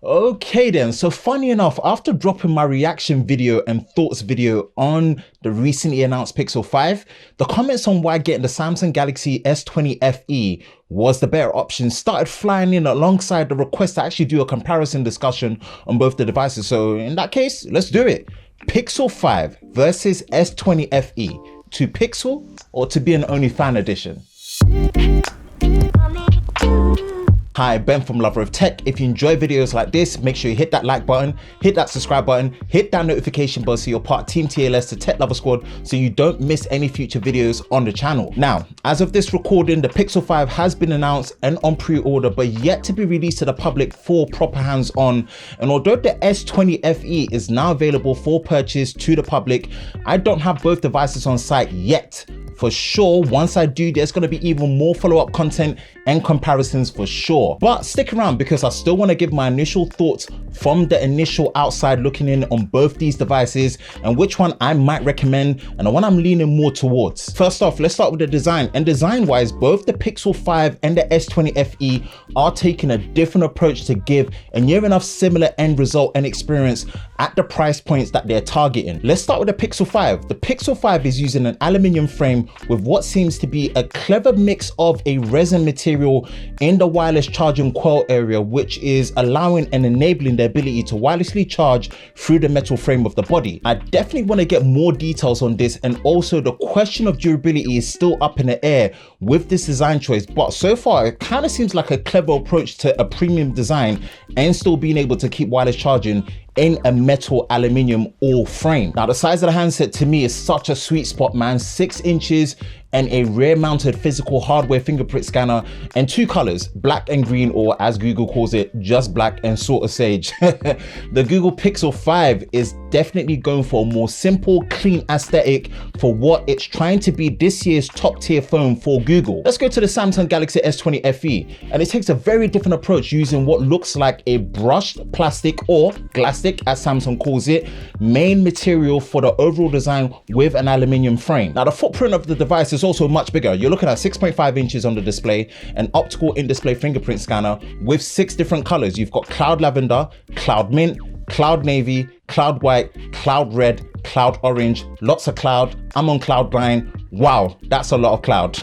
Okay then, so funny enough, after dropping my reaction video and thoughts video on the recently announced Pixel 5, the comments on why getting the Samsung Galaxy S20 FE was the better option started flying in alongside the request to actually do a comparison discussion on both the devices. So in that case, let's do it. Pixel 5 versus S20 FE, to Pixel or to be an only fan edition? Hi, Ben from Lover of Tech. If you enjoy videos like this, make sure you hit that like button, hit that subscribe button, hit that notification bell so you're part of Team TLS, the Tech Lover Squad, so you don't miss any future videos on the channel. Now, as of this recording, the Pixel 5 has been announced and on pre-order, but yet to be released to the public for proper hands-on. And although the S20 FE is now available for purchase to the public, I don't have both devices on site yet. For sure, once I do, there's going to be even more follow-up content and comparisons for sure. But stick around because I still want to give my initial thoughts from the initial outside looking in on both these devices and which one I might recommend and the one I'm leaning more towards. First off, let's start with the design. And design-wise, both the Pixel 5 and the S20 FE are taking a different approach to give a near enough similar end result and experience at the price points that they're targeting. Let's start with the Pixel 5. The Pixel 5 is using an aluminium frame with what seems to be a clever mix of a resin material in the wireless charging coil area, which is allowing and enabling the ability to wirelessly charge through the metal frame of the body. I definitely want to get more details on this, and also the question of durability is still up in the air with this design choice, but so far it kind of seems like a clever approach to a premium design and still being able to keep wireless charging in a metal aluminium all frame. Now the size of the handset to me is such a sweet spot, man. 6 inches and a rear mounted physical hardware fingerprint scanner and 2 colors, black and green, or as Google calls it, just black and sort of sage. The Google Pixel 5 is definitely going for a more simple, clean aesthetic for what it's trying to be this year's top tier phone for Google. Let's go to the Samsung Galaxy S20 FE, and it takes a very different approach using what looks like a brushed plastic, or glastic as Samsung calls it, main material for the overall design with an aluminium frame. Now the footprint of the device is also much bigger. You're looking at 6.5 inches on the display, an optical in-display fingerprint scanner with 6 different colors. You've got cloud lavender, cloud mint, cloud navy, cloud white, cloud red, cloud orange, lots of cloud. I'm on cloud 9. Wow, that's a lot of cloud.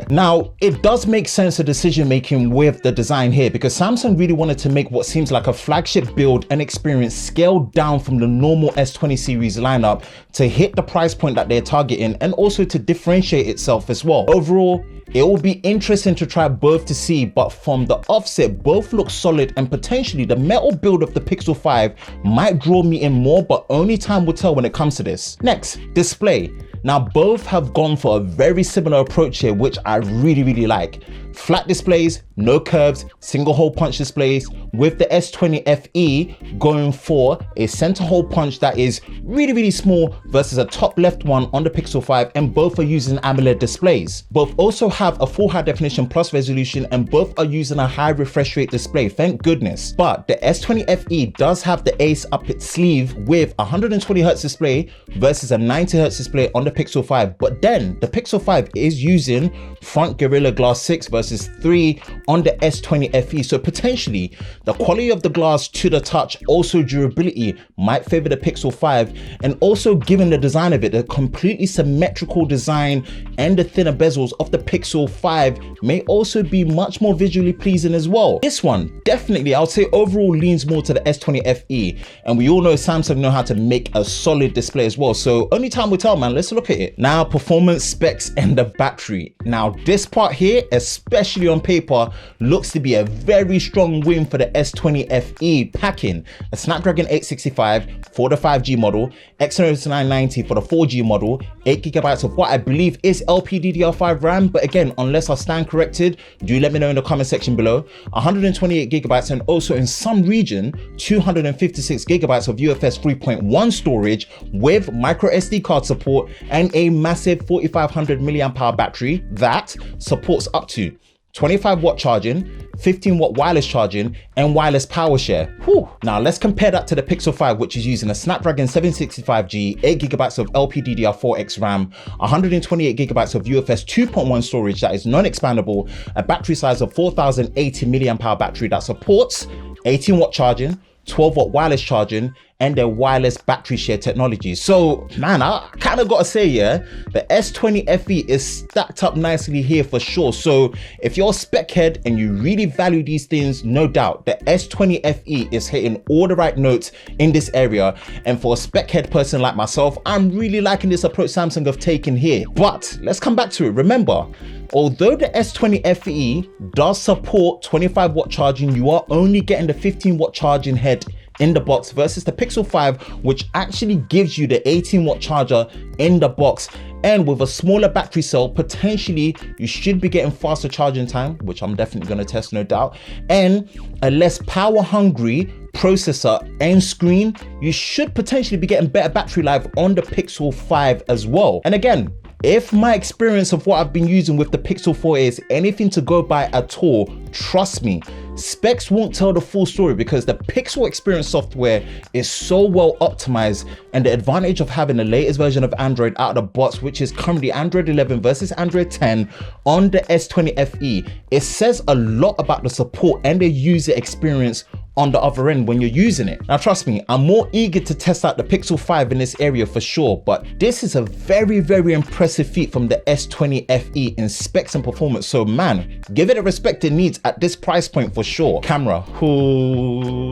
Now, it does make sense of decision making with the design here, because Samsung really wanted to make what seems like a flagship build and experience scaled down from the normal S20 series lineup to hit the price point that they're targeting, and also to differentiate itself as well. Overall, it will be interesting to try both to see, but from the offset, both look solid, and potentially the metal build of the Pixel 5 might draw me in more, but only time will tell when it comes to this. Next, display. Now both have gone for a very similar approach here, which I really like. Flat displays, no curves, single hole punch displays, with the S20 FE going for a center hole punch that is really small versus a top left one on the Pixel 5, and both are using AMOLED displays. Both also have a full high definition plus resolution, and both are using a high refresh rate display, thank goodness. But the S20 FE does have the ace up its sleeve with 120Hz display versus a 90Hz display on the Pixel 5. But then the Pixel 5 is using front Gorilla Glass 6 versus 3 on the S20 FE, so potentially the quality of the glass to the touch, also durability, might favor the Pixel 5, and also given the design of it, the completely symmetrical design and the thinner bezels of the Pixel 5 may also be much more visually pleasing as well. This one definitely, I would say, overall leans more to the S20 FE, and we all know Samsung know how to make a solid display as well, so only time will tell, man. Let's look at it. Now, performance specs and the battery. Now this part here, especially on paper, looks to be a very strong win for the S20 FE, packing a Snapdragon 865 for the 5G model, Exynos 990 for the 4G model, 8GB of what I believe is LPDDR5 RAM, but again, unless I stand corrected, do let me know in the comment section below, 128GB, and also in some region 256GB of UFS 3.1 storage with micro SD card support, and a massive 4500 mAh battery that supports up to 25-watt charging, 15-watt wireless charging, and wireless power share. Whew. Now let's compare that to the Pixel 5, which is using a Snapdragon 765G, 8GB of LPDDR4X RAM, 128GB of UFS 2.1 storage that is non-expandable, a battery size of 4080 mAh battery that supports 18-watt charging, 12-watt wireless charging, and their wireless battery share technology. So man, I kind of gotta say, yeah, the S20 FE is stacked up nicely here for sure. So if you're a spec head and you really value these things, no doubt the S20 FE is hitting all the right notes in this area. And for a spec head person like myself, I'm really liking this approach Samsung have taken here. But let's come back to it. Remember, although the S20 FE does support 25-watt charging, you are only getting the 15-watt charging head in the box versus the Pixel 5, which actually gives you the 18-watt charger in the box. And with a smaller battery cell, potentially you should be getting faster charging time, which I'm definitely going to test, no doubt, and a less power hungry processor and screen. You should potentially be getting better battery life on the Pixel 5 as well. And again, if my experience of what I've been using with the Pixel 4a is anything to go by at all, trust me, specs won't tell the full story because the Pixel experience software is so well optimized, and the advantage of having the latest version of Android out of the box, which is currently Android 11 versus Android 10 on the S20 FE, it says a lot about the support and the user experience on the other end when you're using it. Now trust me, I'm more eager to test out the Pixel 5 in this area for sure, but this is a very, very impressive feat from the S20 FE in specs and performance. So man, give it the respect it needs at this price point for sure. Camera,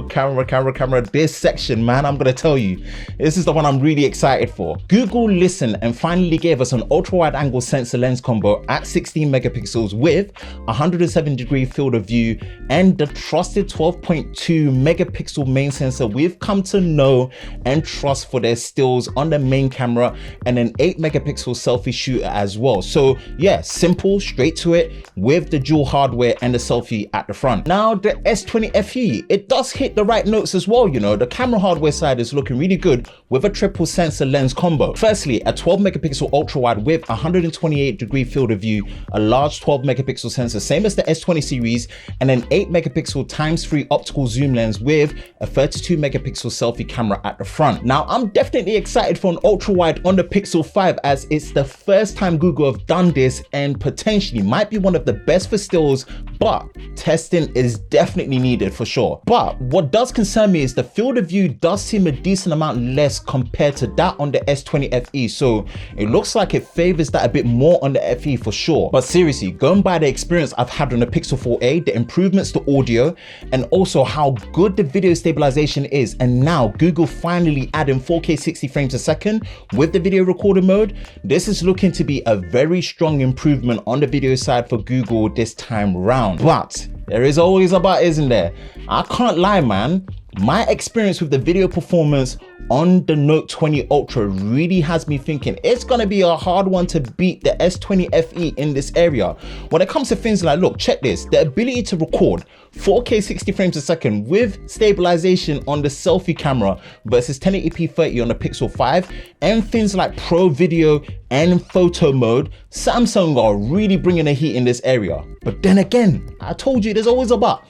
camera, this section, man, I'm gonna tell you, this is the one I'm really excited for. Google listened and finally gave us an ultra wide angle sensor lens combo at 16 megapixels with 107-degree field of view and the trusted 12.2 megapixel main sensor we've come to know and trust for their stills on the main camera, and an 8 megapixel selfie shooter as well. So yeah, simple, straight to it with the dual hardware and the selfie at the front. Now the S20 FE, it does hit the right notes as well. You know, the camera hardware side is looking really good with a triple sensor lens combo. Firstly, a 12 megapixel ultra wide with 128-degree field of view, a large 12 megapixel sensor, same as the S20 series, and an 8 megapixel ×3 optical zoom lens with a 32 megapixel selfie camera at the front. Now I'm definitely excited for an ultra wide on the Pixel 5 as it's the first time Google have done this and potentially might be one of the best for stills, but testing is definitely needed for sure. But what does concern me is the field of view does seem a decent amount less compared to that on the S20 FE, so it looks like it favors that a bit more on the FE for sure. But seriously, going by the experience I've had on the Pixel 4a, the improvements to audio, and also how good the video stabilization is, and now Google finally adding 4K 60 frames a second with the video recording mode, this is looking to be a very strong improvement on the video side for Google this time round. But there is always a but, isn't there? I can't lie, man. My experience with the video performance on the Note 20 Ultra really has me thinking it's gonna be a hard one to beat the S20 FE in this area. When it comes to things like, look, check this, the ability to record 4K 60 frames a second with stabilization on the selfie camera versus 1080p 30 on the Pixel 5, and things like pro video and photo mode, Samsung are really bringing the heat in this area. But then again, I told you there's always a but.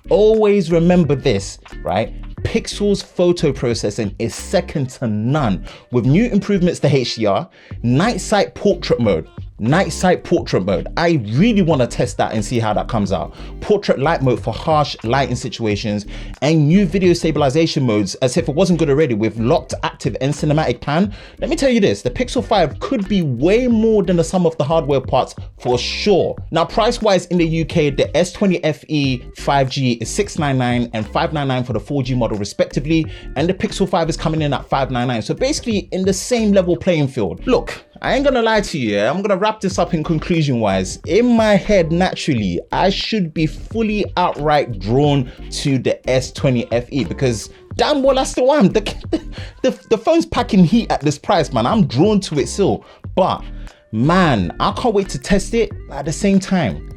Always remember this, right? Pixel's photo processing is second to none with new improvements to HDR, night sight portrait mode. I really want to test that and see how that comes out. Portrait light mode for harsh lighting situations, and new video stabilization modes as if it wasn't good already with locked, active and cinematic pan. Let me tell you this, the Pixel 5 could be way more than the sum of the hardware parts for sure. Now price wise in the UK, the S20 FE 5G is $699 and $599 for the 4G model respectively, and the Pixel 5 is coming in at $599. So basically in the same level playing field. Look, I ain't gonna lie to you, I'm gonna wrap this up in conclusion wise. In my head, naturally, I should be fully outright drawn to the S20 FE because damn well that's the one. The phone's packing heat at this price, man. I'm drawn to it still. But man, I can't wait to test it. At the same time,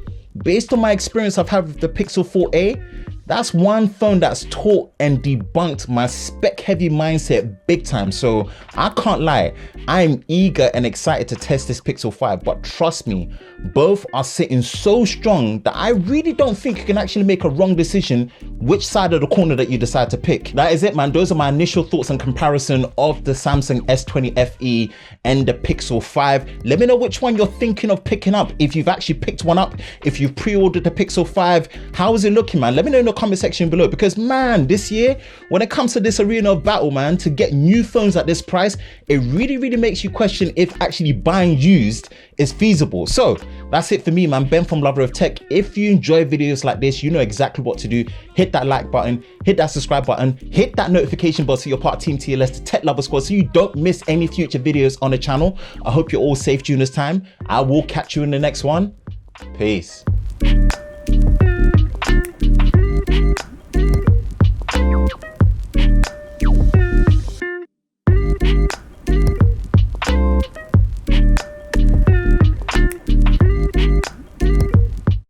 based on my experience I've had with the Pixel 4a, that's one phone that's taught and debunked my spec heavy mindset big time. So I can't lie, I'm eager and excited to test this Pixel 5, but trust me, both are sitting so strong that I really don't think you can actually make a wrong decision which side of the corner that you decide to pick. That is it, man. Those are my initial thoughts and comparison of the Samsung S20 FE and the Pixel 5. Let me know which one you're thinking of picking up. If you've actually picked one up, if you've pre-ordered the Pixel 5, how is it looking, man? Let me know in the the comment section below, because man, this year, when it comes to this arena of battle, man, to get new phones at this price, it really makes you question if actually buying used is feasible. So that's it for me, man. Ben from Lover of Tech. If you enjoy videos like this, you know exactly what to do. Hit that like button, hit that subscribe button, hit that notification bell so you're part of Team TLS, the Tech Lover Squad, so you don't miss any future videos on the channel. I hope you're all safe during this time. I will catch you in the next one. Peace.